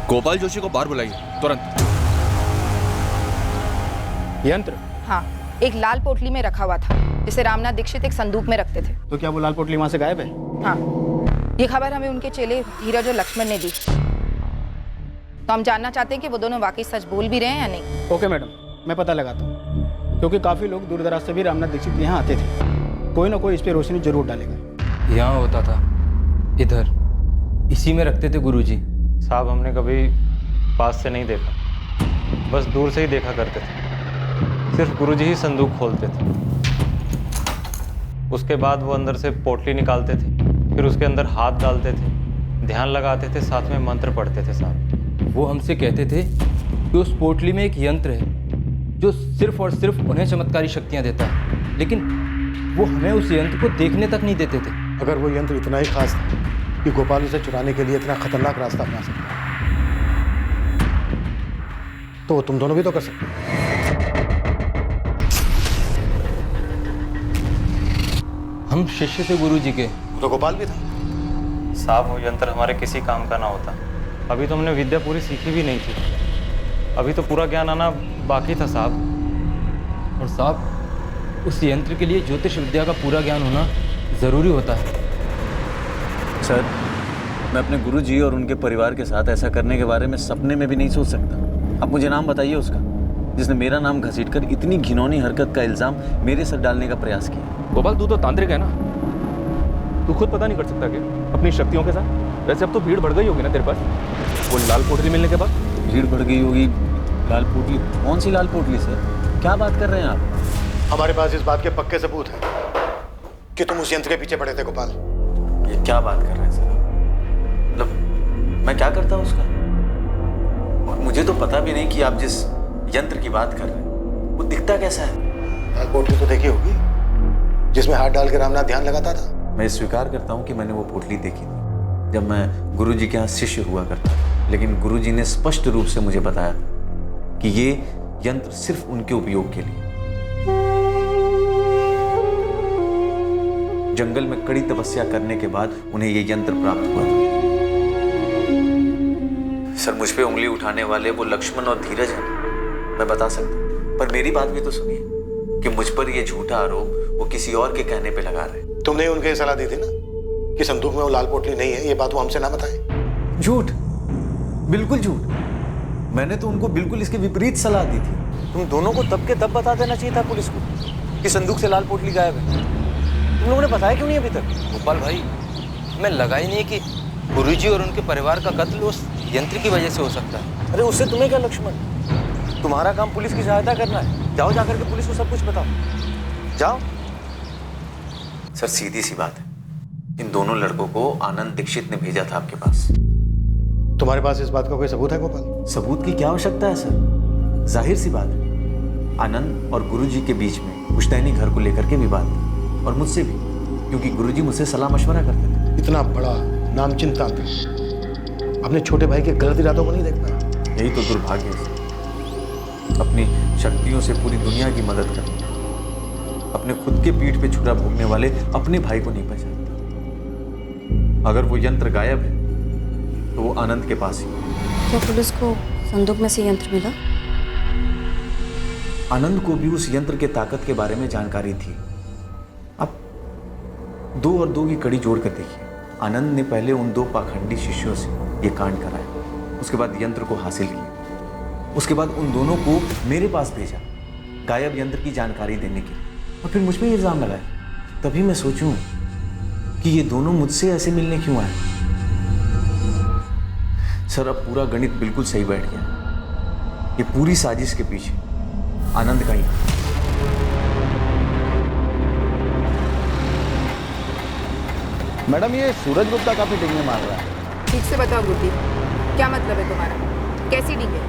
गोपाल जोशी को बाहर बुलाइए तुरंत। यंत्र? हाँ, एक लाल पोटली में रखा हुआ था जिसे रामनाथ दीक्षित एक संदूक में रखते थे। तो क्या वो लाल पोटली वहां से गायब है? हाँ, ये खबर हमें उनके चेले धीरज और लक्ष्मण ने दी। तो हम जानना चाहते हैं कि वो दोनों वाकई सच बोल भी रहे हैं या नहीं। ओके मैडम, मैं पता लगाता हूँ, क्योंकि काफ़ी लोग दूर दराज से भी रामनाथ दीक्षित के यहाँ आते थे। कोई ना कोई इस पर रोशनी जरूर डालेगा। यहाँ होता था, इधर, इसी में रखते थे गुरुजी। साहब हमने कभी पास से नहीं देखा, बस दूर से ही देखा करते थे। सिर्फ गुरुजी ही संदूक खोलते थे। उसके बाद वो अंदर से पोटली निकालते थे, फिर उसके अंदर हाथ डालते थे, ध्यान लगाते थे, साथ में मंत्र पढ़ते थे। साहब वो हमसे कहते थे कि उस पोटली में एक यंत्र है जो सिर्फ और सिर्फ उन्हें चमत्कारी शक्तियाँ देता है, लेकिन वो हमें उस यंत्र को देखने तक नहीं देते थे। अगर वो यंत्र इतना ही खास था कि गोपाल उसे चुराने के लिए इतना खतरनाक रास्ता अपना सकता तो वो तुम दोनों भी तो कर सकते। हम शिष्य थे गुरुजी के। तो गोपाल भी था। साहब वो यंत्र हमारे किसी काम का ना होता। अभी तो हमने विद्या पूरी सीखी भी नहीं थी, अभी तो पूरा ज्ञान आना बाकी था साहब। और साहब, उस यंत्र के लिए ज्योतिष विद्या का पूरा ज्ञान होना ज़रूरी होता है। सर, मैं अपने गुरुजी और उनके परिवार के साथ ऐसा करने के बारे में सपने में भी नहीं सोच सकता। आप मुझे नाम बताइए उसका, जिसने मेरा नाम घसीटकर इतनी घिनौनी हरकत का इल्ज़ाम मेरे सर डालने का प्रयास किया। गोपाल, तू तो तांत्रिक है ना, तू खुद पता नहीं कर सकता क्या अपनी शक्तियों के साथ? वैसे अब तो भीड़ बढ़ गई होगी ना तेरे पास, वो लाल पोटली मिलने के बाद। भीड़ बढ़ गई होगी? लाल पोटली? कौन सी लाल पोटली सर, क्या बात कर रहे हैं आप? हमारे पास इस बात के पक्के सबूत हैं कि तुम उस यंत्र के पीछे पड़े थे गोपाल। ये क्या बात कर रहे हैं सर? मतलब मैं क्या करता उसका? और मुझे तो पता भी नहीं कि आप जिस यंत्र की बात कर रहे हैं वो दिखता कैसा है। लाल पोटली तो देखी होगी जिसमें हाथ डाल के रामनाथ ध्यान लगाता था। मैं स्वीकार करता हूँ कि मैंने वो पोटली देखी थी जब मैं गुरुजी के यहाँ शिष्य हुआ करता था, लेकिन गुरुजी ने स्पष्ट रूप से मुझे बताया था कि ये यंत्र सिर्फ उनके उपयोग के लिए। जंगल में कड़ी तपस्या करने के बाद उन्हें ये यंत्र प्राप्त हुआ था। सर, मुझ पे उंगली उठाने वाले वो लक्ष्मण और धीरज हैं, मैं बता सकता हूँ, पर मेरी बात भी तो सुनिए कि मुझ पर ये झूठा आरोप वो किसी और के कहने पे लगा रहे। तुमने उनके सलाह दी थी ना कि संदूक में वो लाल पोटली नहीं है, ये बात वो हमसे ना बताए। झूठ, बिल्कुल झूठ। मैंने तो उनको बिल्कुल इसके विपरीत सलाह दी थी। तुम दोनों को तब के तब बता देना चाहिए था पुलिस को कि संदूक से लाल पोटली गायब है। तुम लोगों ने बताया क्यों नहीं अभी तक? गोपाल भाई, हमें लगा ही नहीं कि गुरुजी और उनके परिवार का कत्ल उस यंत्र की वजह से हो सकता है। अरे उससे तुम्हें क्या लक्ष्मण, तुम्हारा काम पुलिस की सहायता करना है। जाओ जाकर के पुलिस को सब कुछ बताओ, जाओ। सर, सीधी सी बात है, इन दोनों लड़कों को आनंद दीक्षित ने भेजा था आपके पास। तुम्हारे पास इस बात का कोई सबूत है गोपाल? सबूत की क्या आवश्यकता है सर, जाहिर सी बात है। आनंद और गुरुजी के बीच में पुश्तैनी घर को लेकर के विवाद था, और मुझसे भी, क्योंकि गुरुजी मुझसे सलाह मशवरा करते थे। इतना बड़ा नामचीन तांत्रिक अपने छोटे भाई के गलत इरादों को नहीं देख पाया। यही तो दुर्भाग्य है, अपनी शक्तियों से पूरी दुनिया की मदद करना, अपने खुद के पीठ पे छुरा भोगने वाले अपने भाई को नहीं पहचानता। अगर वो यंत्र गायब है तो वो आनंद के पास ही। क्या पुलिस को संदूक में से यंत्र मिला? आनंद को भी उस यंत्र के ताकत के बारे में जानकारी थी। अब 2 और 2 की कड़ी जोड़ कर देखिए। आनंद ने पहले उन 2 पाखंडी शिष्यों से ये कांड कराया, उसके बाद यंत्र को हासिल किया, उसके बाद उन दोनों को मेरे पास भेजा गायब यंत्र की जानकारी देने के लिए, और फिर मुझ पे इल्जाम लगाया। तभी मैं सोचूं कि ये दोनों मुझसे ऐसे मिलने क्यों आए। सर, अब पूरा गणित बिल्कुल सही बैठ गया। ये पूरी साजिश के पीछे आनंद का ही। मैडम, ये सूरज गुप्ता काफी डिंगे मार रहा है। ठीक से बताओ गुरुजी, क्या मतलब है तुम्हारा? कैसी डींगे?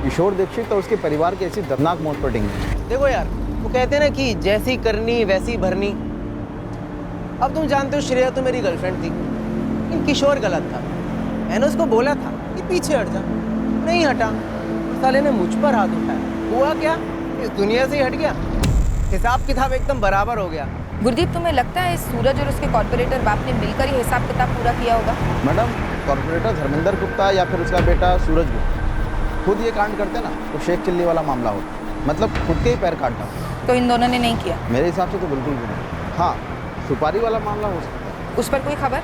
किशोर दीक्षित और उसके परिवार की ऐसी दर्दनाक मौत पर डिंगे। देखो यार, वो कहते हैं ना कि जैसी करनी वैसी भरनी। अब तुम जानते हो श्रेया तो मेरी गर्लफ्रेंड थी, लेकिन किशोर गलत था। मैंने उसको बोला था कि पीछे हट जा, नहीं हटा। साले ने मुझ पर हाथ उठाया। हुआ क्या, इस दुनिया से ही हट गया। हिसाब किताब एकदम बराबर हो गया। गुरदीप, तुम्हें लगता है सूरज और उसके कॉर्पोरेटर बाप ने मिलकर ही हिसाब किताब पूरा किया होगा? मैडम, कॉर्पोरेटर धर्मेंद्र गुप्ता या फिर उसका बेटा सूरज गुप्ता खुद ये कांड करते ना तो शेख चिल्ली वाला मामला होता, मतलब खुद के ही पैर काटना। तो इन दोनों ने नहीं किया? मेरे हिसाब से तो बिल्कुल भी नहीं। हाँ, सुपारी वाला मामला हो सकता है। उस पर कोई खबर?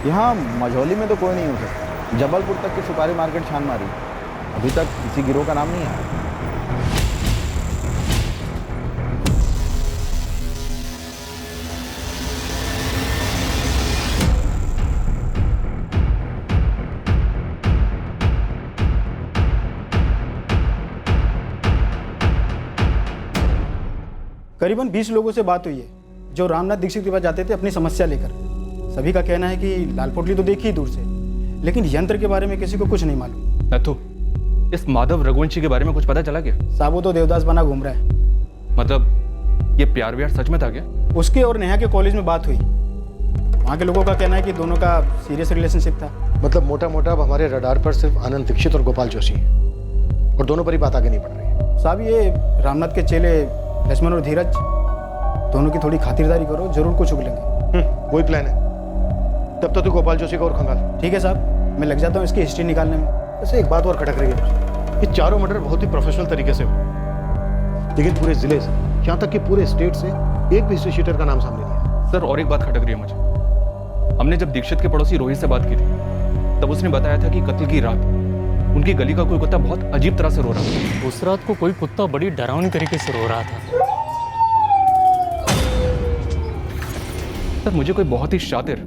यहाँ मझौली में तो कोई नहीं हो सकता। जबलपुर तक की सुपारी मार्केट छान मारी, अभी तक किसी गिरोह का नाम नहीं आया। करीबन 20 लोगों से बात हुई है जो रामनाथ दीक्षित के पास जाते थे अपनी समस्या लेकर। सभी का कहना है कि लाल पोटली तो देखी ही दूर से, लेकिन यंत्र के बारे में किसी को कुछ नहीं मालूम। नथु, इस माधव रघुवंशी के बारे में कुछ पता चला क्या? साहब वो तो देवदास बना घूम रहा है। मतलब ये प्यार व्यार सच में था क्या? उसके और नेहा के कॉलेज में बात हुई। वहाँ के लोगों का कहना है कि दोनों का सीरियस रिलेशनशिप था। मतलब मोटा मोटा अब हमारे रडार पर सिर्फ आनंद दीक्षित और गोपाल जोशी हैं और दोनों पर ही बात आगे नहीं बढ़ रही है। साहब ये रामनाथ के चेले लक्ष्मण और धीरज दोनों की थोड़ी खातिरदारी करो, जरूर कुछ उगलेंगे। वही प्लान है। तब तो तू गोपाल जोशी का और खंगाल। ठीक है साहब, मैं लग जाता हूँ इसकी हिस्ट्री निकालने में। वैसे एक बात और खटक रही है मुझे, ये चारों मर्डर बहुत ही प्रोफेशनल तरीके से हुए, लेकिन पूरे जिले से, यहाँ तक कि पूरे स्टेट से एक भी हिस्ट्री शीटर का नाम सामने नहीं आया। सर और एक बात खटक रही है मुझे। हमने जब दीक्षित के पड़ोसी रोहित से बात की थी तब उसने बताया था कि कत्ल की रात उनकी गली का कोई कुत्ता बहुत अजीब तरह से रो रहा था। उस रात को कोई कुत्ता बड़ी डरावनी तरीके से रो रहा था। सर मुझे कोई बहुत ही शातिर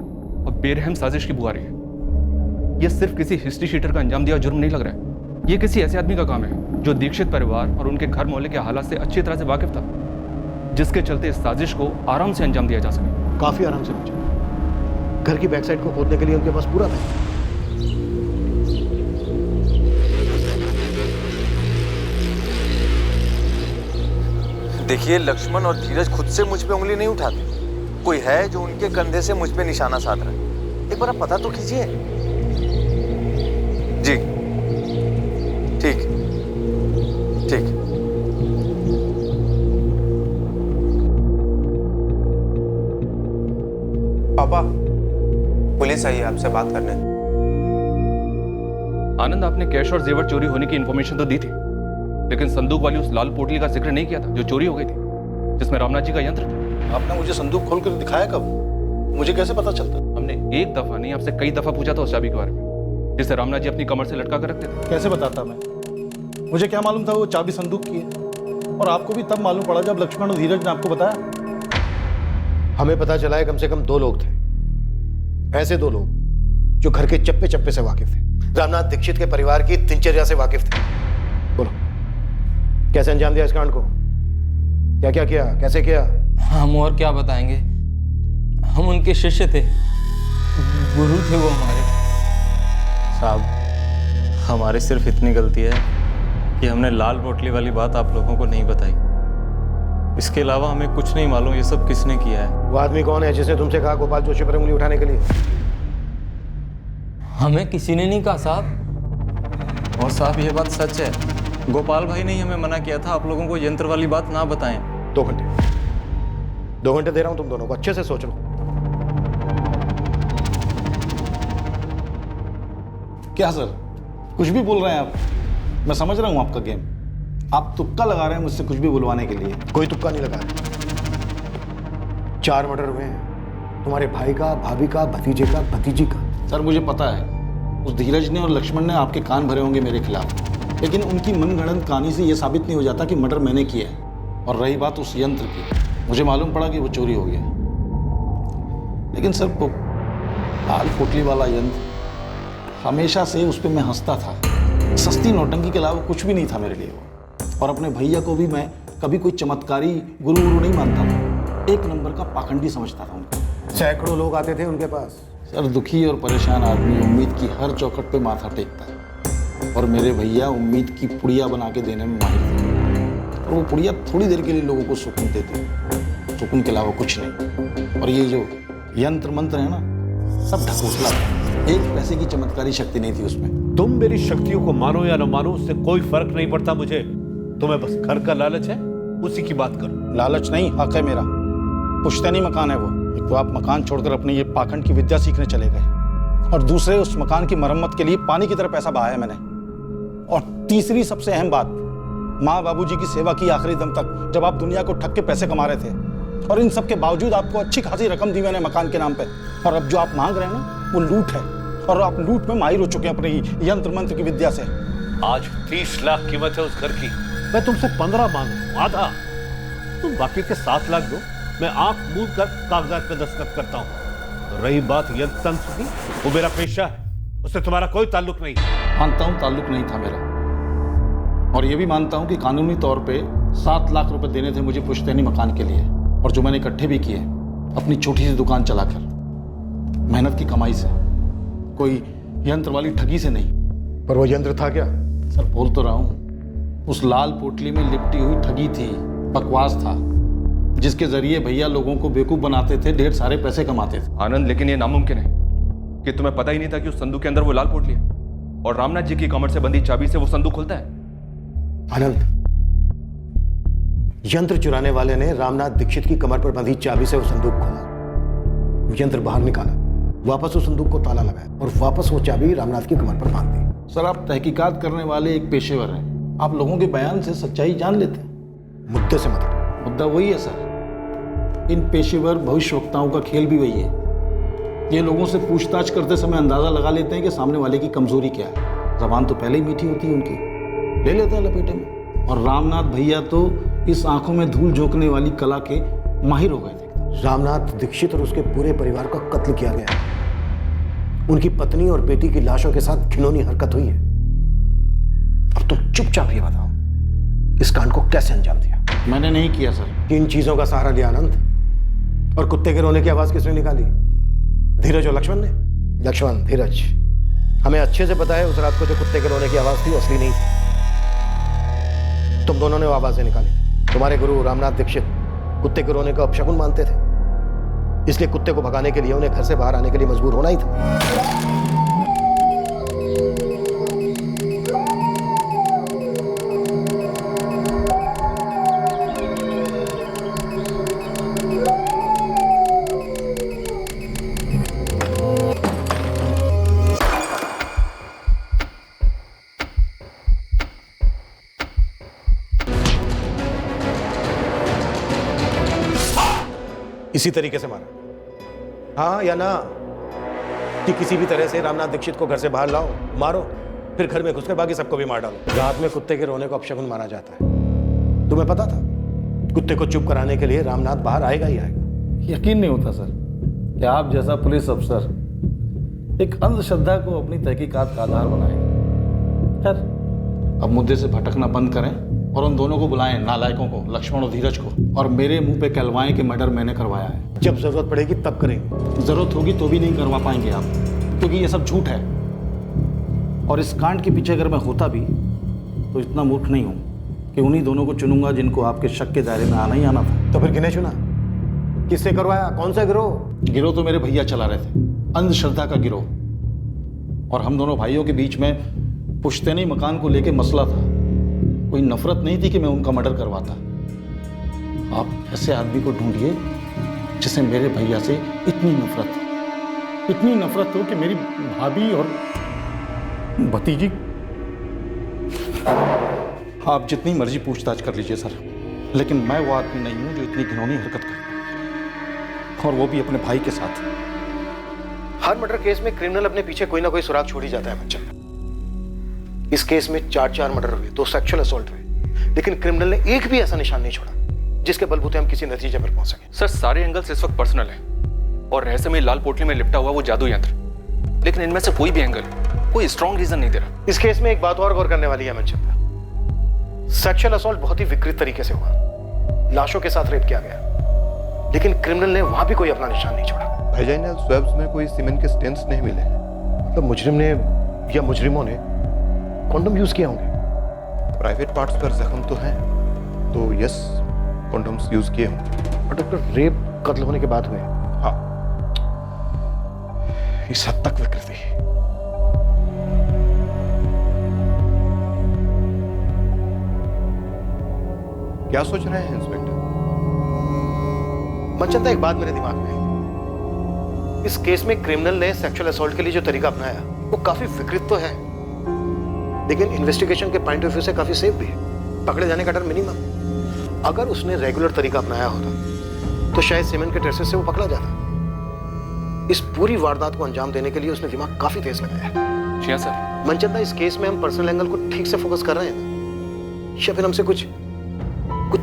और बेरहम साजिश की बुआ रही है। यह सिर्फ किसी हिस्ट्री शीटर का अंजाम दिया जुर्म नहीं लग रहा है। यह किसी ऐसे आदमी का काम है जो दीक्षित परिवार और उनके घर मोहल्ले के हालात से अच्छी तरह से वाकिफ था, जिसके चलते इस साजिश को आराम से अंजाम दिया जा सके। काफी आराम से बचा। घर की बैक साइड को खोदने के लिए उनके पास पूरा था। देखिए, लक्ष्मण और धीरज खुद से मुझ पे उंगली नहीं उठाते। कोई है जो उनके कंधे से मुझ पे निशाना साध रहा है। एक बार आप पता तो कीजिए। जी ठीक ठीक। पापा, पुलिस आई है आपसे बात करने। आनंद, आपने कैश और जेवर चोरी होने की इंफॉर्मेशन तो दी थी, लेकिन संदूक वाली उस लाल पोटली का जिक्र नहीं किया था जो चोरी हो गई थी, जिसमें रामनाथ जी का यंत्र था। आपने मुझे संदूक खोल कर दिखाया कब? मुझे कैसे पता चलता? हमने एक दफा नहीं आपसे कई दफा पूछा था उस चाबी के बारे में, जिसे रामनाथ जी अपनी कमर से लटका कर रखते थे। कैसे बताता मैं? मुझे क्या मालूम था वो चाबी संदूक की है? और आपको भी तब मालूम पड़ा जब लक्ष्मण और धीरज ने आपको बताया। हमें पता चला है कम से कम 2 लोग थे, ऐसे 2 लोग जो घर के चप्पे चप्पे से वाकिफ थे, रामनाथ दीक्षित के परिवार की दिनचर्या से वाकिफ थे। बोलो, कैसे अंजाम दिया इस कांड को? क्या क्या किया, कैसे किया? हम और क्या बताएंगे, हम उनके शिष्य थे, गुरु थे वो हमारे। साहब, हमारी सिर्फ इतनी गलती है कि हमने लाल पोटली वाली बात आप लोगों को नहीं बताई। इसके अलावा हमें कुछ नहीं मालूम ये सब किसने किया है। वो आदमी कौन है जिसने तुमसे कहा गोपाल जोशी पर उंगली उठाने के लिए? हमें किसी ने नहीं कहा साहब। और साहब ये बात सच है, गोपाल भाई ने ही हमें मना किया था आप लोगों को यंत्र वाली बात ना बताएं। 2 घंटे 2 घंटे दे रहा हूं तुम दोनों को, अच्छे से सोच लो। क्या सर, कुछ भी बोल रहे हैं आप? मैं समझ रहा हूं आपका गेम। आप तुक्का लगा रहे हैं मुझसे कुछ भी बुलवाने के लिए। कोई तुक्का नहीं लगा रहा। 4 मर्डर हुए हैं, तुम्हारे भाई का, भाभी का, भतीजे का, भतीजी का। सर मुझे पता है उस धीरज ने और लक्ष्मण ने आपके कान भरे होंगे मेरे खिलाफ, लेकिन उनकी मनगढ़ंत कहानी से यह साबित नहीं हो जाता कि मर्डर मैंने किया है। और रही बात उस यंत्र की, मुझे मालूम पड़ा कि वो चोरी हो गया, लेकिन सर वो लाल पोटली वाला यंत्र हमेशा से उस पर मैं हंसता था। सस्ती नौटंकी के अलावा कुछ भी नहीं था मेरे लिए वो। और अपने भैया को भी मैं कभी कोई चमत्कारी गुरु नहीं मानता था, एक नंबर का पाखंडी समझता था उनको। सैकड़ों लोग आते थे उनके पास। सर दुखी और परेशान आदमी उम्मीद की हर चौखट पे माथा टेकता है, और मेरे भैया उम्मीद की पुड़िया बना के देने में माहिर थे। और वो पुड़िया थोड़ी देर के लिए लोगों को सुकून देते, सुकून के अलावा कुछ नहीं। और ये जो यंत्र मंत्र है ना, सब ढकोसला था, एक पैसे की चमत्कारी शक्ति नहीं थी उसमें। तुम मेरी शक्तियों को मानो या न मानो उससे कोई फर्क नहीं पड़ता मुझे। तुम्हें बस घर का लालच है, उसी की बात करो। लालच नहीं, हक है मेरा। पुश्तैनी मकान है वो। एक तो आप मकान छोड़कर अपनी ये पाखंड की विद्या सीखने चले गए, और दूसरे उस मकान की मरम्मत के लिए पानी की तरह पैसा बहाया मैंने। और तीसरी सबसे अहम बात, माँ बाबूजी की सेवा की आखिरी दम तक, जब आप दुनिया को ठग के पैसे कमा रहे थे। और इन सब के बावजूद आपको अच्छी खासी रकम दी मैंने मकान के नाम पे। और अब जो आप मांग रहे हैं ना, वो लूट है। और आप लूट में माहिर हो चुके हैं अपने यंत्र मंत्र की विद्या से। आज 30 लाख कीमत है उस घर की, मैं तुमसे 15 मांगू, आधा। तुम बाकी के 7 लाख दो, मैं आंख मूंद कर कागजात पे दस्तखत करता हूं। तो रही बात यंत्र तंत्र की, वो मेरा पेशा है, उससे तुम्हारा कोई ताल्लुक नहीं। मानता हूं ताल्लुक नहीं था मेरा, और ये भी मानता हूं कि कानूनी तौर पे 7 लाख रुपए देने थे मुझे पुश्तैनी मकान के लिए, और जो मैंने इकट्ठे भी किए अपनी छोटी सी दुकान चलाकर, मेहनत की कमाई से, कोई यंत्र वाली ठगी से नहीं। पर वो यंत्र था क्या? सर बोल तो रहा हूं, उस लाल पोटली में लिपटी हुई ठगी थी, बकवास था, जिसके जरिए भैया लोगों को बेवकूफ बनाते थे, ढेर सारे पैसे कमाते थे। आनंद, लेकिन ये नामुमकिन है कि तुम्हें पता ही नहीं था कि उस संदूक के अंदर वो लाल पोटली है, और रामनाथ जी की कमर से बंधी चाबी से वो संदूक खुलता है। आनंद, यंत्र चुराने वाले ने रामनाथ दीक्षित की कमर पर बंधी चाबी से वो संदूक खोला, यंत्र बाहर निकाला, वापस उस संदूक को ताला लगाया और वापस वो चाबी रामनाथ की कमर पर बांध दी। सर आप तहकीकात करने वाले एक पेशेवर हैं, आप लोगों के बयान से सच्चाई जान लेते हैं। मुद्दे से मतलब? मुद्दा वही है सर, इन पेशेवर भविष्यवक्ताओं का खेल भी वही है। ये लोगों से पूछताछ करते समय अंदाजा लगा लेते हैं कि सामने वाले की कमजोरी क्या है। जबान तो पहले ही मीठी होती है उनकी, ले लेते हैं लपेटे में। और रामनाथ भैया तो इस आंखों में धूल झोंकने वाली कला के माहिर हो गए थे। रामनाथ दीक्षित और उसके पूरे परिवार का कत्ल किया गया, उनकी पत्नी और बेटी की लाशों के साथ घिनौनी हरकत हुई है। अब तुम चुपचाप ये बताओ, इस कांड को कैसे अंजाम दिया? मैंने नहीं किया सर। किन चीजों का सहारा लिया आनंद? और कुत्ते के रोने की आवाज किसने निकाली? धीरज और लक्ष्मण ने? लक्ष्मण, धीरज, हमें अच्छे से पता है उस रात को जो कुत्ते के रोने की आवाज थी असली नहीं थी। तुम दोनों ने वो आवाजें निकाली। तुम्हारे गुरु रामनाथ दीक्षित कुत्ते के रोने का अपशकुन मानते थे, इसलिए कुत्ते को भगाने के लिए उन्हें घर से बाहर आने के लिए मजबूर होना ही था। इसी तरीके से मारा, हाँ या ना? कि किसी भी तरह से रामनाथ दीक्षित को घर से बाहर लाओ, मारो, फिर घर में घुसकर बाकी सबको भी मार डालो। रात में कुत्ते के रोने को अपशकुन माना जाता है। तुम्हें पता था? कुत्ते को चुप कराने के लिए रामनाथ बाहर आएगा ही आएगा। यकीन नहीं होता सर कि आप जैसा पुलिस अफसर एक अंधश्रद्धा को अपनी तहकीकात का आधार बनाएगा। खैर, अब मुद्दे से भटकना बंद करें और उन दोनों को बुलाएं, नालायकों को, लक्ष्मण और धीरज को, और मेरे मुंह पे कहलवाएं कि मर्डर मैंने करवाया है। जब जरूरत पड़ेगी तब करेंगे। जरूरत होगी तो भी नहीं करवा पाएंगे आप, क्योंकि ये सब झूठ है। और इस कांड के पीछे अगर मैं होता भी तो इतना मूर्ख नहीं हूं कि उन्हीं दोनों को चुनूंगा जिनको आपके शक के दायरे में आना ही आना था। तो फिर किन्हें चुना? किससे करवाया? कौन सा गिरोह? गिरोह तो मेरे भैया चला रहे थे, अंधश्रद्धा का गिरोह। और हम दोनों भाइयों के बीच में पुश्तैनी मकान को लेकर मसला था। कोई नफरत नहीं थी कि मैं उनका मर्डर करवाता। आप ऐसे आदमी को ढूंढिए जिसे मेरे भैया से इतनी नफरत हो कि मेरी भाभी और भतीजी। आप जितनी मर्जी पूछताछ कर लीजिए सर, लेकिन मैं वो आदमी नहीं हूं जो इतनी घिनौनी हरकत करता, और वो भी अपने भाई के साथ। हर मर्डर केस में क्रिमिनल अपने पीछे कोई ना कोई सुराग छोड़ ही जाता है बच्चा। इस केस में 4 मर्डर हुए, 2 सेक्सुअल असॉल्ट हुए, लेकिन क्रिमिनल ने एक भी ऐसा निशान नहीं छोड़ा जिसके बलबूते हम किसी नतीजे पर पहुंच सके। सर, सारे एंगल्स इस वक्त पर्सनल हैं और रहस्यमय लाल पोटली में लिपटा हुआ वो जादू यंत्र, लेकिन इनमें से कोई भी एंगल कोई स्ट्रॉन्ग रीजन नहीं दे रहा। इस केस में एक बात और गौर करने वाली है मनचंदा। सेक्सुअल असॉल्ट बहुत ही विकृत तरीके से हुआ, लाशों के साथ रेप किया गया, लेकिन क्रिमिनल ने वहां भी कोई अपना निशान नहीं छोड़ा। वेजाइनल स्वैब्स में कोई सीमेन के स्टेन्स नहीं मिले। मतलब मुजरिम ने या मुजरिमों ने कॉन्डोम यूज किया होंगे। प्राइवेट पार्ट्स पर जख्म तो हैं, तो यस, कॉन्डोम्स यूज किए होंगे। और डॉक्टर, रेप कत्ल होने के बाद हुए? हाँ, इस हद तक विकृति। क्या सोच रहे हैं इंस्पेक्टर? मनचंदा, एक बात मेरे दिमाग में है। इस केस में क्रिमिनल ने सेक्सुअल असॉल्ट के लिए जो तरीका अपनाया वो काफी विकृत तो है, लेकिन इन्वेस्टिगेशन के पॉइंट ऑफ व्यू से काफी सेफ भी है। पकड़े जाने का डर मिनिमम। अगर उसने रेगुलर तरीका अपनाया होता तो शायद सीमेंट के ट्रेसेस से वो पकड़ा जाता। इस पूरी वारदात को अंजाम देने के लिए उसने दिमाग काफी तेज लगाया। जी सर। मनचंदा, इस केस में हम पर्सनल एंगल को ठीक से फोकस कर रहे हैं ना, या फिर हमसे कुछ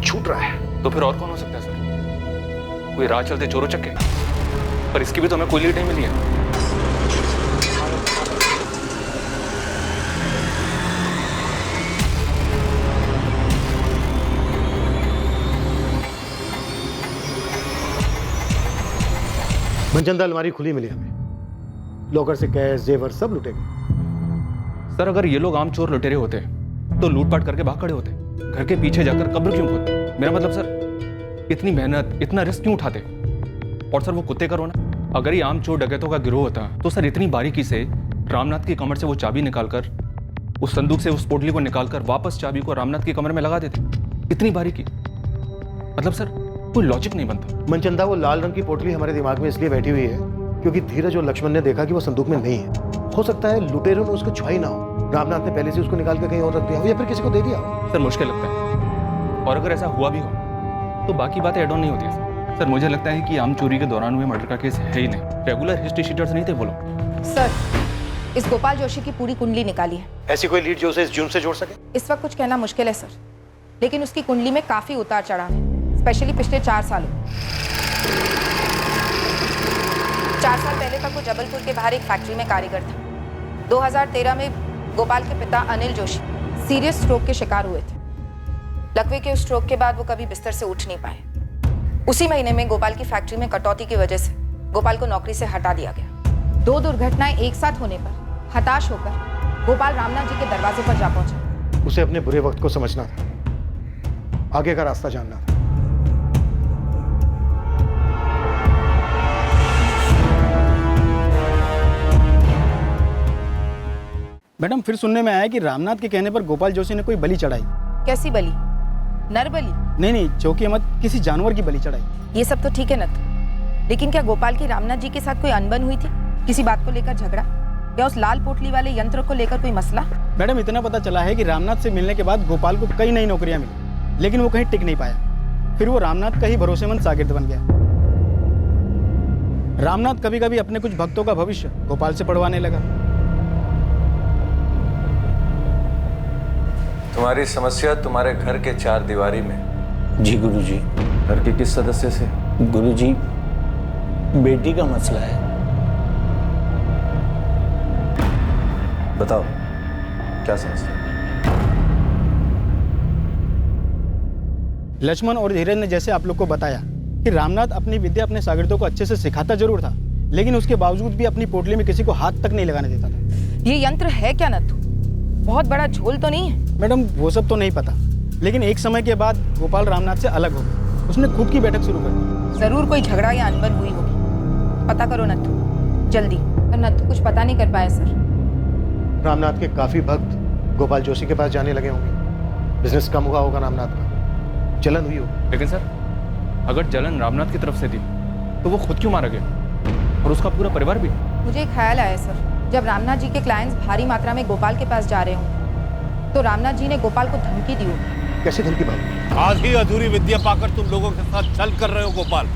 छूट रहा है? तो फिर और कौन हो सकता है सर? कोई राह चलते चोरों चक्के? पर इसकी भी तो हमें कोई लीड नहीं मिली है। मनचंदा, अलमारी खुली मिली हमें। लॉकर से कैश, जेवर सब लुटे गए। सर, अगर ये लोग आम चोर लुटेरे होते तो लूटपाट करके भाग खड़े होते। घर के पीछे जाकर कब्र क्यों खोदते? मेरा मतलब सर, इतनी मेहनत, इतना रिस्क क्यों उठाते? और सर, वो कुत्ते का रोना, अगर ये आम चोर डकैतों का गिरोह होता तो सर इतनी बारीकी से रामनाथ की कमर से वो चाबी निकालकर, उस संदूक से उस पोटली को निकालकर वापस चाबी को रामनाथ की कमर में लगा देते। इतनी बारीकी, मतलब सर कोई लॉजिक नहीं बनता। मनचंदा, वो लाल रंग की पोटली हमारे दिमाग में इसलिए बैठी हुई है क्योंकि धीरज और लक्ष्मण ने देखा कि वो संदूक में नहीं है। हो सकता है लुटेरों ने उसको छुआ ही ना हो, रामनाथ ने पहले से उसको निकाल के कहीं और रख दिया हो या फिर किसी को दे दिया हो। सर मुश्किल लगता है, और अगर ऐसा हुआ भी हो तो बाकी बातें एड ऑन नहीं होती है। सर मुझे लगता है कि आम चोरी के दौरान हुए मर्डर का केस है ही नहीं। रेगुलर हिस्ट्री शीटर्स नहीं थे वो लोग। सर, इस गोपाल जोशी की पूरी कुंडली निकाली है। ऐसी कोई लीड जो उसे इस जुर्म से जोड़ सके? इस वक्त कुछ कहना मुश्किल है सर, लेकिन उसकी कुंडली में काफी उतार चढ़ाव है, स्पेशली पिछले 4 सालों। 4 साल पहले तक वो जबलपुर के बाहर एक फैक्ट्री में कारीगर था। 2013 में गोपाल के पिता अनिल जोशी सीरियस स्ट्रोक के शिकार हुए थे। लकवे के उस स्ट्रोक के बाद वो कभी बिस्तर से उठ नहीं पाए। उसी महीने में गोपाल की फैक्ट्री में कटौती की वजह से गोपाल को नौकरी से हटा दिया गया। 2 दुर्घटनाएं एक साथ होने पर हताश होकर गोपाल रामनाथ जी के दरवाजे पर जा पहुंचा। उसे अपने बुरे वक्त को समझना था, आगे का रास्ता जानना था। मैडम, फिर सुनने में आया कि रामनाथ के कहने पर गोपाल जोशी ने कोई बलि चढ़ाई। कैसी बलि? नर बलि? नहीं, चौकी अहमद किसी जानवर की बलि चढ़ाई। ये सब तो ठीक है नत, लेकिन क्या गोपाल की रामनाथ जी के साथ कोई अनबन हुई थी? किसी बात को लेकर झगड़ा, या उस लाल पोटली वाले यंत्र को लेकर कोई मसला? मैडम, इतना पता चला है कि रामनाथ से मिलने के बाद गोपाल को कई नई नौकरियां मिली, लेकिन वो कहीं टिक नहीं पाया। फिर वो रामनाथ का ही भरोसेमंद शागिर्द बन गया। रामनाथ कभी कभी अपने कुछ भक्तों का भविष्य गोपाल से पढ़वाने लगा। तुम्हारी समस्या तुम्हारे घर के 4 दीवारी में। जी गुरुजी। घर के किस सदस्य से? गुरुजी, बेटी का मसला है। बताओ क्या समस्या? लक्ष्मण और धीरज ने जैसे आप लोग को बताया कि रामनाथ अपनी विद्या अपने शागिर्दों को अच्छे से सिखाता जरूर था, लेकिन उसके बावजूद भी अपनी पोटली में किसी को हाथ तक नहीं लगाने देता था। ये यंत्र है क्या नथु? बहुत बड़ा झोल तो नहीं है? मैडम, वो सब तो नहीं पता, लेकिन एक समय के बाद गोपाल रामनाथ से अलग हो गया। उसने खुद की बैठक शुरू कर दी। जरूर कोई झगड़ा या अनबन हुई होगी। पता करो नथु, जल्दी। पर नथु कुछ पता नहीं कर पाया सर। रामनाथ के काफी भक्त गोपाल जोशी के पास जाने लगे होंगे। बिजनेस कम हुआ होगा रामनाथ का, जलन हुई होगी। लेकिन सर, अगर जलन रामनाथ की तरफ से थी तो वो खुद क्यों मारा गया, और उसका पूरा परिवार भी? मुझे एक ख्याल आया सर, जब रामनाथ जी के क्लाइंट्स भारी मात्रा में गोपाल के पास जा रहे हों तो रामनाथ जी ने गोपाल को धमकी दी होगी। कैसी धमकी बाबू? आधी अधूरी विद्या पाकर तुम लोगों के साथ छल कर रहे हो गोपाल।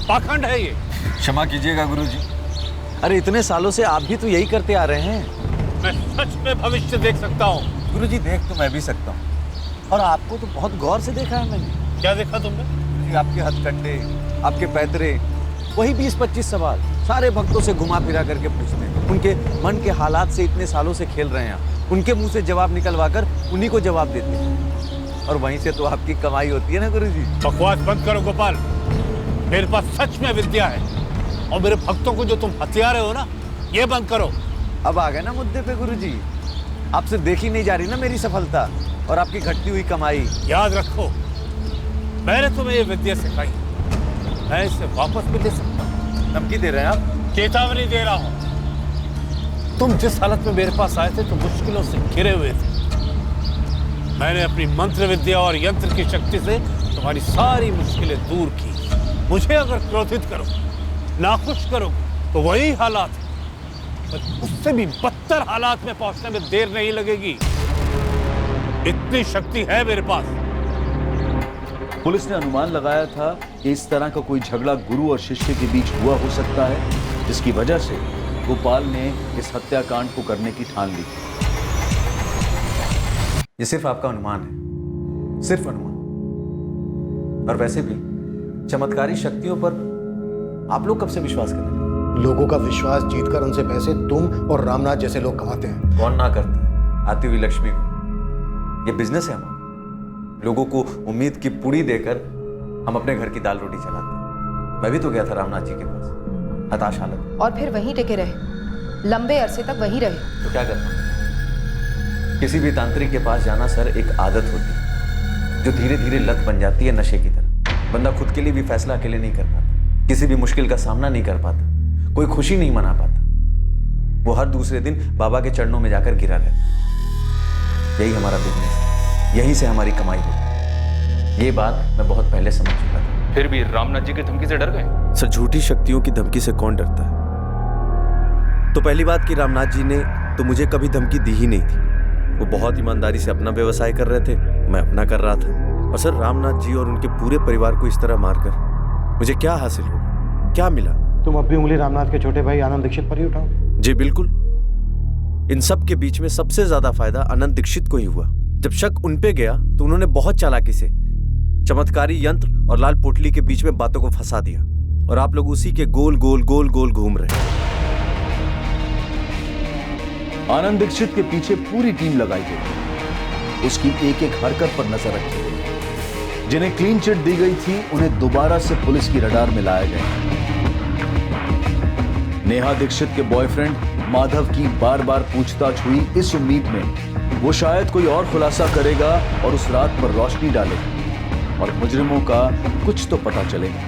पाखंड है ये। क्षमा कीजिएगा गुरुजी। अरे इतने सालों से आप भी तो यही करते आ रहे हैं। मैं सच में भविष्य देख सकता हूँ। गुरुजी, देख तो मैं भी सकता हूँ, और आपको तो बहुत गौर से देखा है मैंने। क्या देखा तुमने? आपके हथकंडे, आपके पैतरे, वही 20-25 सवाल सारे भक्तों से घुमा फिरा करके पूछते हैं। उनके मन के हालात से इतने सालों से खेल रहे हैं, उनके मुंह से जवाब निकलवा कर उन्हीं को जवाब देते हैं, और वहीं से तो आपकी कमाई होती है ना गुरुजी। बकवास बंद करो गोपाल। मेरे पास सच में विद्या है, और मेरे भक्तों को जो तुम हथिया रहे हो ना, ये बंद करो। अब आ गए ना मुद्दे पे गुरुजी। आपसे देखी नहीं जा रही ना मेरी सफलता और आपकी घटती हुई कमाई। याद रखो, मैंने तुम्हें ये विद्या सिखाई, मैं इसे वापस भी दे सकता हूँ। धमकी दे रहे हैं आप? चेतावनी दे रहा हूँ। तुम जिस हालत में मेरे पास आए थे तो मुश्किलों से घिरे हुए थे। मैंने अपनी मंत्र विद्या और यंत्र की शक्ति से तुम्हारी सारी मुश्किलें दूर की। मुझे अगर क्रोधित करो, नाखुश करो, तो वही हालात है, पर उससे भी बदतर हालात में पहुंचने में देर नहीं लगेगी। इतनी शक्ति है मेरे पास। पुलिस ने अनुमान लगाया था कि इस तरह का कोई झगड़ा गुरु और शिष्य के बीच हुआ हो सकता है, जिसकी वजह से गोपाल ने इस हत्याकांड को करने की ठान ली। ये सिर्फ आपका अनुमान है, सिर्फ अनुमान। और वैसे भी चमत्कारी शक्तियों पर आप लोग कब से विश्वास करें? लोगों का विश्वास जीतकर उनसे पैसे तुम और रामनाथ जैसे लोग कमाते हैं। कौन ना करता है आती हुई लक्ष्मी को? ये बिजनेस है हमारा। लोगों को उम्मीद की पुड़ी देकर हम अपने घर की दाल रोटी चलाते हैं। मैं भी तो गया था रामनाथ जी के पास, हताश हालत। और फिर वहीं टिके रहे, लंबे अरसे तक वहीं रहे। तो क्या करता? किसी भी तांत्रिक के पास जाना सर एक आदत होती है जो धीरे धीरे लत बन जाती है नशे की तरह। बंदा खुद के लिए भी फैसला अकेले नहीं कर पाता, किसी भी मुश्किल का सामना नहीं कर पाता, कोई खुशी नहीं मना पाता। वो हर दूसरे दिन बाबा के चरणों में जाकर गिरा रहता। यही हमारा बिजनेस, यहीं से हमारी कमाई होती। ये बात मैं बहुत पहले समझ चुका था। फिर भी रामनाथ जी की धमकी से डर गए? सर, झूठी शक्तियों की धमकी से कौन डरता है? तो पहली बात कि रामनाथ जी ने तो मुझे कभी धमकी दी ही नहीं थी। वो बहुत ईमानदारी से अपना व्यवसाय कर रहे थे, मैं अपना कर रहा था। और सर, रामनाथ जी और उनके पूरे परिवार को इस तरह मारकर मुझे क्या हासिल होगा, क्या मिला? तुम अब भी उंगली रामनाथ के छोटे भाई आनंद दीक्षित पर ही उठाओ। जी बिल्कुल। इन सब के बीच में सबसे ज्यादा फायदा आनंद दीक्षित को ही हुआ। जब शक उन पे गया तो उन्होंने बहुत चालाकी से चमत्कारी यंत्र और लाल पोटली के बीच में बातों को फंसा दिया, और आप लोग उसी के गोल गोल गोल गोल घूम रहे हैं। आनंद दीक्षित के पीछे पूरी टीम लगाई गई। उसकी एक एक हरकत पर नजर रखी गई। जिन्हें क्लीन चिट दी गई थी उन्हें दोबारा से पुलिस की रडार में लाया गया। नेहा दीक्षित के बॉयफ्रेंड माधव की बार बार पूछताछ हुई, इस उम्मीद में वो शायद कोई और खुलासा करेगा और उस रात पर रोशनी डालेगा और मुजरिमों का कुछ तो पता चलेगा।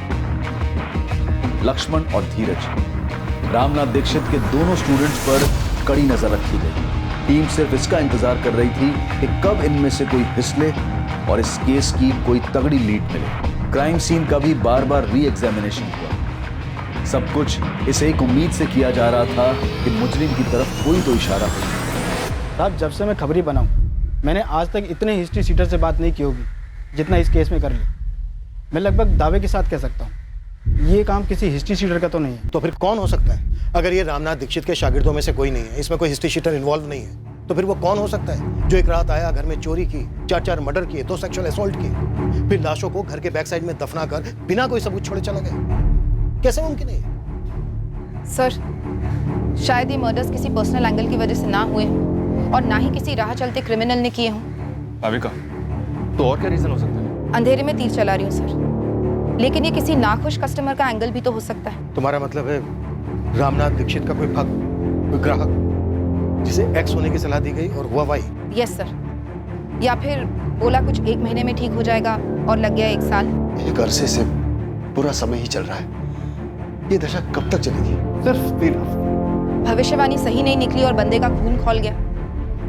लक्ष्मण और धीरज, रामनाथ दीक्षित के दोनों स्टूडेंट्स पर कड़ी नजर रखी गई। टीम सिर्फ इसका इंतजार कर रही थी कि कब इनमें से कोई फिसले और इस केस की कोई तगड़ी लीड मिले। क्राइम सीन का भी बार बार री एग्जामिनेशन हुआ। सब कुछ इस एक उम्मीद से किया जा रहा था कि मुजरिम की तरफ कोई तो इशारा हो। साहब, जब से मैं खबरी बना हूं, मैंने आज तक इतने हिस्ट्री सीटर से बात नहीं की होगी जितना इस केस में कर ली। मैं लगभग दावे के साथ कह सकता हूँ ये काम किसी हिस्ट्री शीटर का तो नहीं है। तो फिर कौन हो सकता है? अगर ये रामनाथ दीक्षित के शागिर्दों में से कोई नहीं है, इसमें कोई हिस्ट्री शीटर इन्वॉल्व नहीं है, तो फिर वो कौन हो सकता है जो एक रात आया, घर में चोरी की, 4 मर्डर किए, 2 सेक्सुअल असॉल्ट किए, फिर लाशों को घर के बैक साइड में दफना कर बिना कोई सबूत छोड़े चला गया? कैसे मुमकिन है? सर, शायद ये मर्डर्स किसी पर्सनल एंगल की वजह से ना हुए हों और ना ही किसी राह चलते क्रिमिनल ने किए हों। भाविका, तो और क्या रीजन हो सकता है? अंधेरे में तीर चला रही हूँ सर, लेकिन ये किसी नाखुश कस्टमर का एंगल भी तो हो सकता है। तुम्हारा मतलब है रामनाथ दीक्षित का कोई भक्त, कोई ग्राहक जिसे एक्स होने की सलाह दी गई और हुआ वाई? Yes sir. या फिर बोला कुछ 1 महीने में ठीक हो जाएगा और लग गया 1 साल। एक अरसे से पूरा समय ही चल रहा है, ये दशा कब तक चलेगी? सिर्फ 3 हफ्ते। भविष्यवाणी सही नहीं निकली और बंदे का खून खौल गया।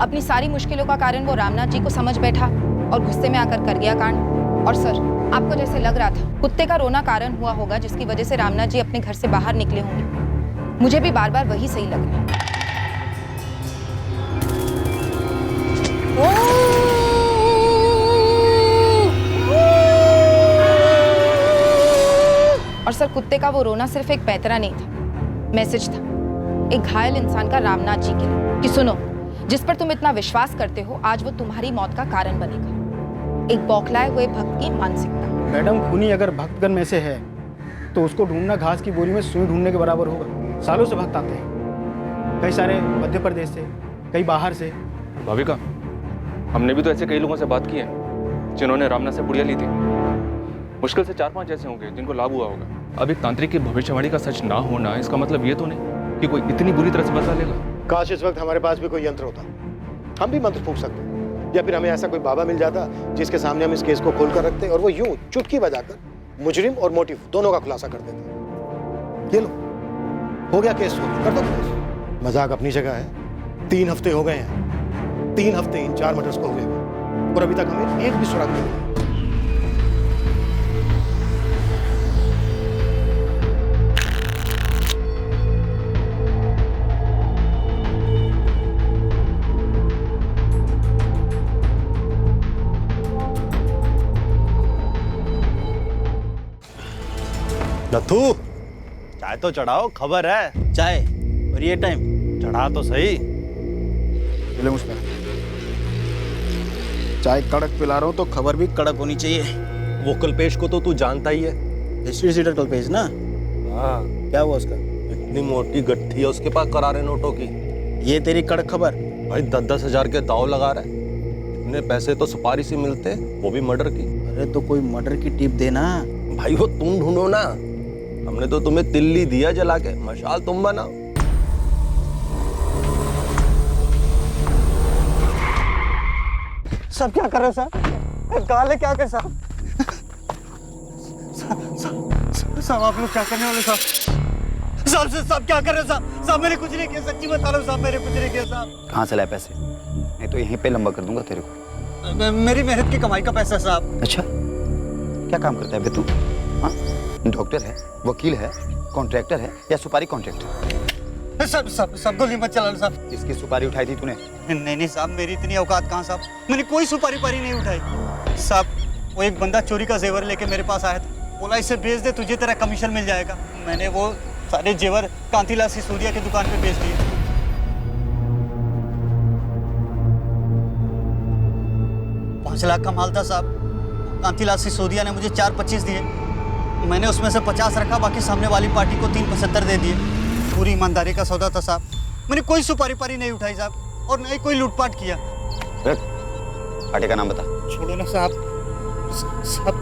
अपनी सारी मुश्किलों का कारण वो रामनाथ जी को समझ बैठा और गुस्से में आकर कर गया कांड। और सर, आपको जैसे लग रहा था कुत्ते का रोना कारण हुआ होगा जिसकी वजह से रामनाथ जी अपने घर से बाहर निकले होंगे, मुझे भी बार बार वही सही लग रहा है। और सर, कुत्ते का वो रोना सिर्फ एक पैतरा नहीं था, मैसेज था एक घायल इंसान का रामनाथ जी के लिए कि सुनो, जिस पर तुम इतना विश्वास करते हो आज वो तुम्हारी मौत का कारण बनेगा। एक बौखलाए हुए भक्त की मानसिकता। मैडम, खूनी अगर भक्तगण में से है तो उसको ढूंढना घास की बोरी में सुई ढूंढने के बराबर होगा। सालों से भक्त आते हैं, कई सारे मध्य प्रदेश से, कई बाहर से। भाविका, हमने भी तो ऐसे कई लोगों से बात की है जिन्होंने रामनाथ से पुड़िया ली थी। मुश्किल से 4-5 ऐसे होंगे जिनको लाभ हुआ होगा। अब एक तांत्रिक की भविष्यवाणी का सच ना होना इसका मतलब ये तो नहीं कि कोई इतनी बुरी तरह से बदला लेगा। काश इस वक्त हमारे पास भी कोई यंत्र होता, हम भी मंत्र फूंक सकते, या फिर हमें ऐसा कोई बाबा मिल जाता जिसके सामने हम इस केस को खोल कर रखते और वो यूं चुटकी बजाकर मुजरिम और मोटिव दोनों का खुलासा कर देते। ये लो, हो गया केस, कर दो केस। मजाक अपनी जगह है। 3 हफ्ते हो गए हैं, 3 हफ्ते इन 4 मर्डर्स को हुए और अभी तक हमें एक भी सुराग नहीं मिला। नथु, चाय तो चढ़ाओ, खबर है। चाय और ये टाइम? चढ़ा तो सही। ले मुझ पर चाय कड़क पिला रहा हूँ तो खबर भी कड़क होनी चाहिए। वो कल्पेश को तो तू जानता ही है। हिस्ट्री सीटर कल्पेश ना? हाँ। क्या हुआ उसका? इतनी मोटी गट्ठी है उसके पास करारे नोटों की। ये तेरी कड़क खबर? भाई 10-10 हजार के दाव लगा रहा है। इतने पैसे तो सुपारी से मिलते, वो भी मर्डर की। अरे तो कोई मर्डर की टिप देना। भाई वो तुम ढूंढो ना, हमने तो तुम्हें तिल्ली दिया जला के, मशाल तुम बनाओ। सब क्या कर रहे हो साहब? गाले क्या कर साहब? साहब आप लोग क्या करने वाले साहब? साहब क्या कर रहे हो साहब? साहब मैंने कुछ नहीं किया, सच्ची बता रहा हूँ साहब, मैंने कुछ नहीं किया साहब। कहाँ से लाए पैसे? नहीं तो यहीं पे लंबा कर दूंगा तेरे को। मेरी मेहनत की कमाई का पैसा है साहब। अच्छा, क्या काम करता है बे तू? हाँ, डॉक्टर है, वकील है, कॉन्ट्रैक्टर है या सुपारी कॉन्ट्रैक्टर? सब गोली मत चलाना साहब। किसकी सुपारी उठाई थी तूने? नहीं साहब, मेरी इतनी औकात कहाँ साहब, मैंने कोई सुपारी पारी नहीं उठाई साहब। वो एक बंदा चोरी का जेवर लेके मेरे पास आया था, बोला इसे बेच दे, तुझे तेरा कमीशन मिल जाएगा। मैंने वो सारे जेवर कांतीलाल सिसोदिया की दुकान पे बेच दिए। 5 लाख का माल था साहब। कांतीलाल सिसोदिया ने मुझे 4.25 दिए, मैंने उसमें से 50 रखा, बाकी सामने वाली पार्टी को 3.75 दे दिए। पूरी ईमानदारी का सौदा था साहब, मैंने कोई सुपारी पारी नहीं उठाई साहब, और नहीं कोई लूटपाट किया। पार्टी का नाम बता। छोड़ो ना साहब, साहब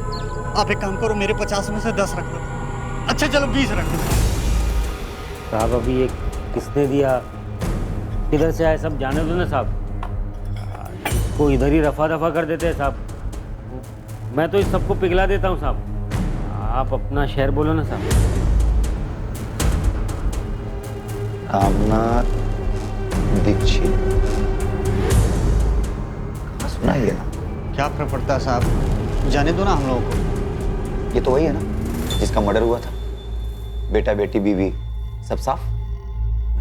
आप एक काम करो, मेरे 50 में से 10 रख लो। अच्छा चलो 20 रख लो साहब। अभी ये किसने दिया, किधर से आए, सब जाने दो ना साहब। इसको इधर ही रफा दफा कर देते हैं साहब। मैं तो इस सबको पिघला देता हूँ साहब। आप अपना शहर बोलो ना साहब। रामनाथ दीक्षित, सुना ही है ना? क्या फर्क पड़ता है साहब, जाने दो ना हम लोगों को। ये तो वही है ना जिसका मर्डर हुआ था, बेटा बेटी बीवी सब साफ,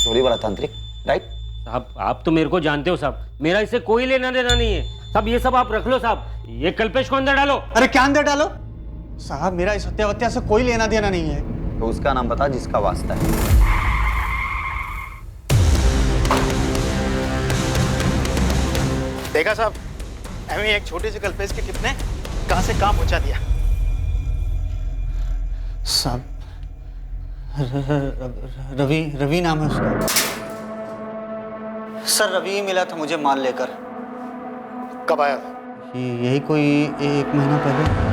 चोरी वाला तांत्रिक, राइट? साहब आप तो मेरे को जानते हो साहब, मेरा इससे कोई लेना देना नहीं है साहब। ये सब आप रख लो साहब, ये कल्पेश को अंदर डालो। अरे क्या अंदर डालो साहब, मेरा इस हत्या से कोई लेना देना नहीं है। तो उसका नाम बता जिसका वास्ता है। देखा साहब, हमें एक छोटे से कल्पेश के कितने कहां से काम पहुंचा दिया साहब। रवि नाम है उसका सर। रवि ही मिला था मुझे माल लेकर। कब आया था? यही कोई 1 महीना पहले।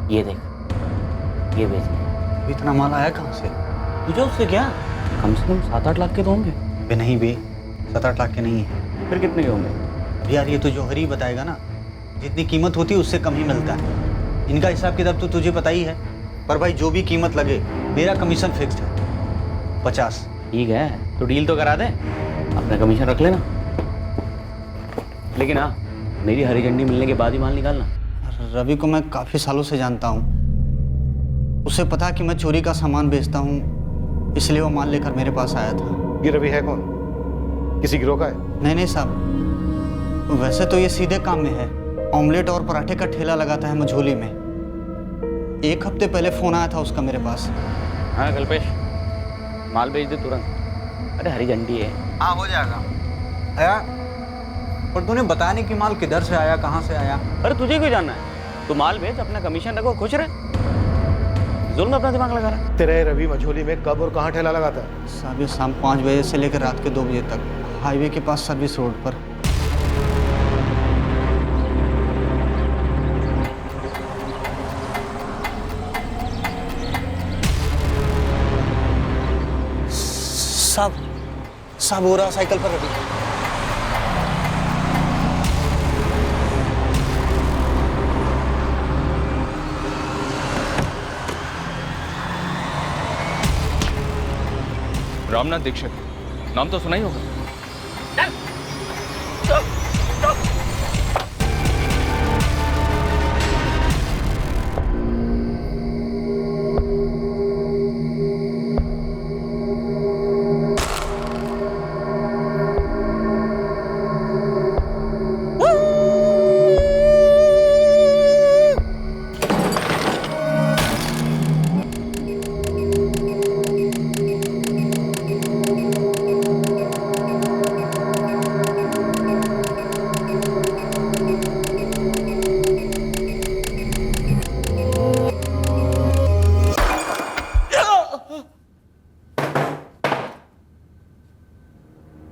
ये देख, ये बेच। इतना माल आया कहाँ से? तुझे उससे क्या? कम से कम 7-8 लाख के तो होंगे। बे नहीं बे, 7-8 लाख के नहीं है। फिर कितने के होंगे? यार ये तो जौहरी बताएगा ना, जितनी कीमत होती है उससे कम ही मिलता है। इनका हिसाब किताब तो तुझे पता ही है। पर भाई जो भी कीमत लगे, मेरा कमीशन फिक्स्ड है 50। ठीक है, तो डील तो करा दे, अपना कमीशन रख लेना। लेकिन हाँ, मेरी हरी झंडी मिलने के बाद ही माल निकालना। रवि को मैं काफ़ी सालों से जानता हूँ, उसे पता कि मैं चोरी का सामान बेचता हूँ, इसलिए वो माल लेकर मेरे पास आया था। ये रवि है कौन? किसी गिरोह का है? नहीं साहब, वैसे तो ये सीधे काम में है। ऑमलेट और पराठे का ठेला लगाता है मझोली में। 1 हफ्ते पहले फ़ोन आया था उसका मेरे पास। हाँ कल्पेश, माल भेज दे तुरंत। अरे हरी झंडी है। हाँ हो जाएगा। आया, पर तूने बताया नहीं कि माल किधर से आया, कहाँ से आया। अरे तुझे क्यों जानना है? तू माल भेज, अपना कमीशन रखो, खुश रहे। जुल्म अपना दिमाग लगा रहा है। तेरे रवि मझोली में कब और कहाँ ठेला लगाता है? साहब शाम 5 बजे से लेकर रात के 2 बजे तक, हाईवे के पास सर्विस रोड पर। साहब हो रहा साइकिल पर रवि। रामनाथ दीक्षित, नाम तो सुना ही होगा।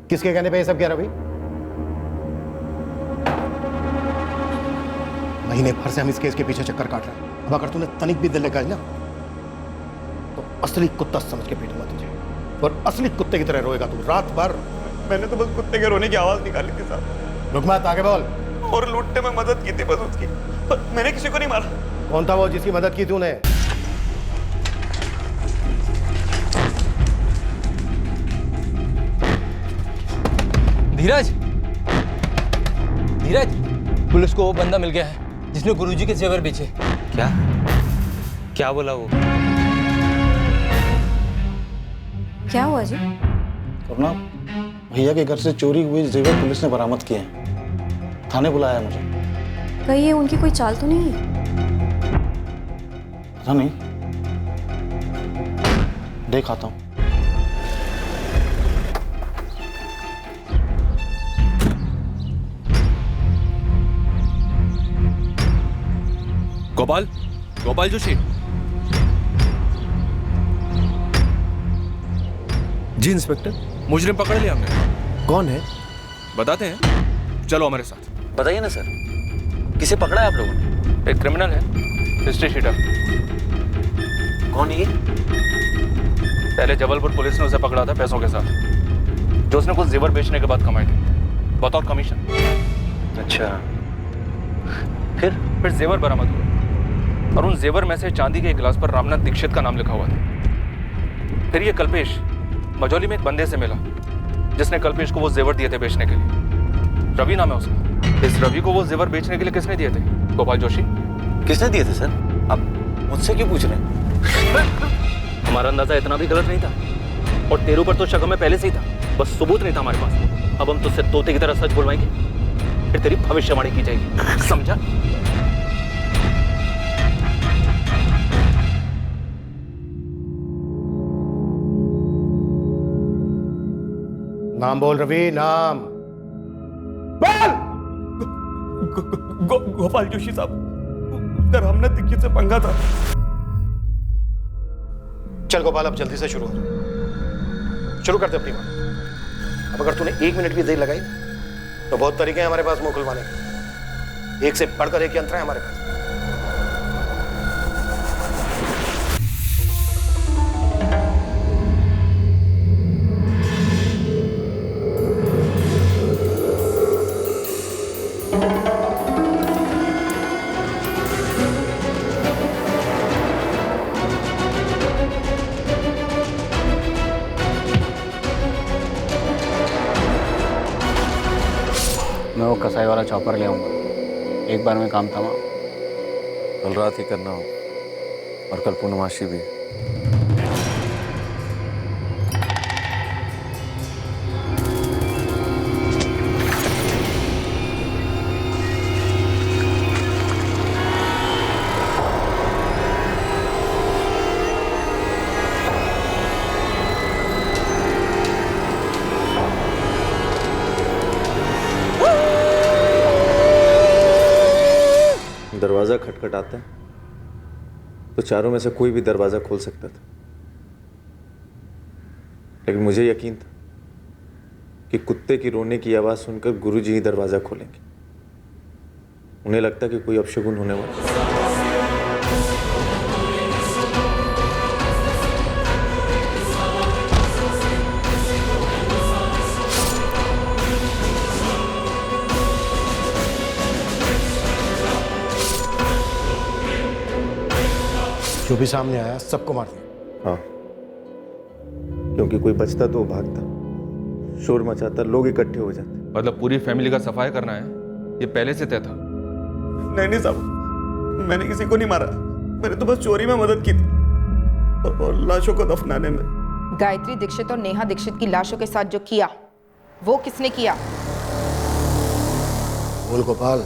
किसके कहने पे ये सब कह रहा? महीने भर से हम इस केस के पीछे चक्कर काट रहे हैं। अब अगर तूने तनिक भी दिल लगाई ना तो असली कुत्ता समझ के पीटूंगा तुझे, और असली कुत्ते की तरह रोएगा तू रात भर। मैंने तो बस कुत्ते के रोने की आवाज निकाली थी साहब। रुक मत, आगे बोल। और लूटने में मदद की थी बस उसकी, पर मैंने किसी को नहीं मारा। कौन था वो जिसकी मदद की तूने? धीरज, धीरज, पुलिस को वो बंदा मिल गया है जिसने गुरुजी के जेवर बेचे। क्या क्या बोला वो? क्या हुआ जी? अपना भैया के घर से चोरी हुए जेवर पुलिस ने बरामद किए हैं। थाने बुलाया मुझे। कहीं ये उनकी कोई चाल तो नहीं है? पता नहीं, देख आता हूँ। गोपाल, गोपाल जोशी। जी इंस्पेक्टर। मुजरिम पकड़ लिया हमने। कौन है? बताते हैं, चलो हमारे साथ। बताइए ना सर, किसे पकड़ा है आप लोगों ने? एक क्रिमिनल है, हिस्ट्री शीटर। कौन है ये? पहले जबलपुर पुलिस ने उसे पकड़ा था पैसों के साथ, जो उसने कुछ जेवर बेचने के बाद कमाए थे बतौर कमीशन। अच्छा, फिर जेवर बरामद हुए और उन जेवर में से चांदी के एक गिलास पर रामनाथ दीक्षित का नाम लिखा हुआ था। फिर ये कल्पेश मजौली में एक बंदे से मिला जिसने कल्पेश को वो जेवर दिए थे बेचने के लिए। रवि नाम है उसका। इस रवि को वो जेवर बेचने के लिए किसने दिए थे? गोपाल जोशी। किसने दिए थे सर? अब मुझसे क्यों पूछ रहे हैं? हमारा अंदाजा इतना भी गलत नहीं था, और तेरे ऊपर तो शक हमें पहले से ही था, बस सबूत नहीं था हमारे पास। अब हम तुझसे तोते की तरह सच बुलवाएंगे, फिर तेरी भविष्यवाणी की जाएगी, समझा? नाम बोल रवि, नाम बोल। गोपाल जोशी साहब, कर हमने दीक्षित से पंगा था। चल गोपाल, अब जल्दी से शुरू करते अपनी बात। अब अगर तूने 1 मिनट भी देर लगाई तो बहुत तरीके हैं हमारे पास मुंह खुलवाने के। एक से बढ़कर एक यंत्र है हमारे पास। मैं वो कसाई वाला चॉपर ले आऊँगा, एक बार में काम तमाम। कल रात ही करना हो, और कल पूर्णमासी भी। दरवाजा खटखटाता तो चारों में से कोई भी दरवाजा खोल सकता था, लेकिन मुझे यकीन था कि कुत्ते की रोने की आवाज सुनकर गुरुजी ही दरवाजा खोलेंगे। उन्हें लगता कि कोई अपशगुन होने वाला। जो भी सामने आया सबको मार दिया। हाँ, क्योंकि कोई बचता तो वो भागता, शोर मचाता, लोग इकट्ठे हो जाते। मतलब पूरी फैमिली का सफाया करना है, ये पहले से तय था? नहीं साहब, मैंने किसी को नहीं मारा। मैंने तो बस चोरी में मदद की थी, और लाशों को दफनाने में। गायत्री दीक्षित और नेहा दीक्षित की लाशों के साथ जो किया, वो किसने किया? बोल गोपाल,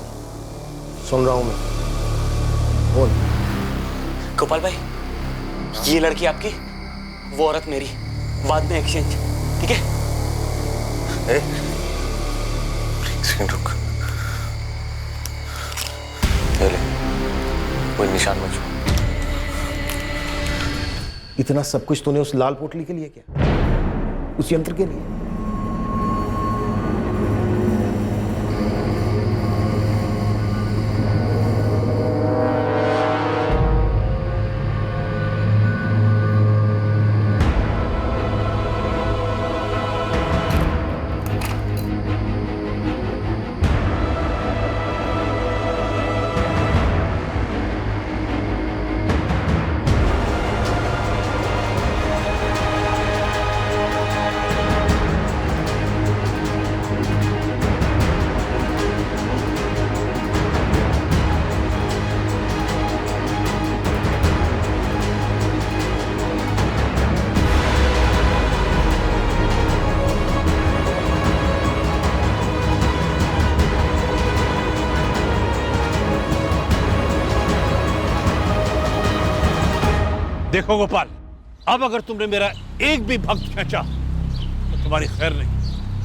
सुन रहा हूं मैं, बोल। गोपाल भाई, ये लड़की आपकी, वो औरत मेरी, बाद में एक्सचेंज, ठीक है? रुक, ले, कोई निशान मत छू। इतना सब कुछ तूने उस लाल पोटली के लिए किया? उस यंत्र के लिए? देखो गोपाल, अब अगर तुमने मेरा एक भी भक्त खींचा तो तुम्हारी खैर नहीं,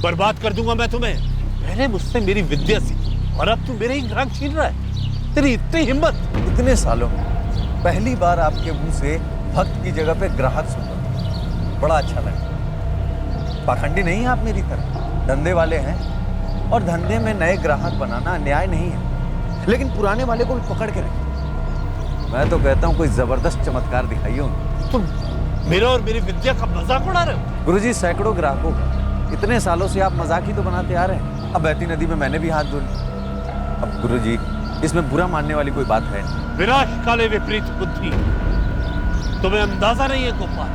बर्बाद कर दूंगा मैं तुम्हें। पहले मुझसे मेरी विद्या सीखी और अब तू मेरे ही ग्राहक छीन रहा है। तेरी इतनी हिम्मत। इतने सालों में पहली बार आपके मुंह से भक्त की जगह पे ग्राहक सुना, बड़ा अच्छा लगा। पाखंडी नहीं है आप मेरी तरह, धंधे वाले हैं और धंधे में नए ग्राहक बनाना अन्याय नहीं है, लेकिन पुराने वाले को भी पकड़ के रखें। मैं तो कहता हूँ कोई जबरदस्त चमत्कार दिखाइए उन्हें। तुम मेरा और मेरी विद्या का मजाक उड़ा रहे हो? गुरुजी, सैकड़ों ग्राहकों का इतने सालों से आप मजाक ही तो बनाते आ रहे हैं। अब बहती नदी में मैंने भी हाथ धो लिया। अब गुरुजी, इसमें बुरा मानने वाली कोई बात है नहीं। विनाश काले विपरीत बुद्धि, तुम्हें अंदाजा नहीं है गोपाल,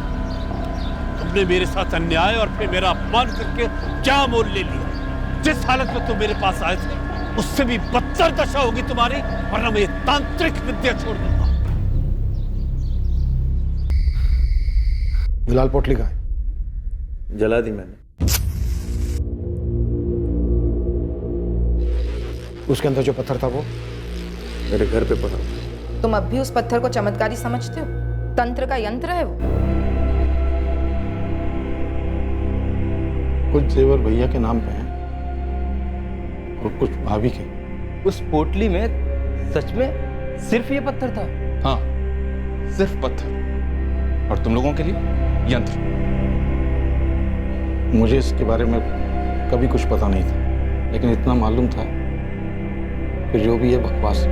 तुमने मेरे साथ अन्याय और फिर मेरा अपमान करके क्या मोल ले लिया। जिस हालत में तुम मेरे पास आए थे उससे भी बदतर दशा होगी तुम्हारी, वरना मैं ये तांत्रिक विद्या छोड़ दूंगा। लाल पोटली कहाँ है? जला दी मैंने। उसके अंदर जो पत्थर था वो मेरे घर पे पड़ा। तुम अब भी उस पत्थर को चमत्कारी समझते हो? तंत्र का यंत्र है वो। कुछ जेवर भैया के नाम पे हैं और कुछ भाभी के। उस पोटली में सच में सिर्फ ये पत्थर था? हाँ, सिर्फ पत्थर, और तुम लोगों के लिए यंत्र। मुझे इसके बारे में कभी कुछ पता नहीं था, लेकिन इतना मालूम था कि जो भी ये बकवास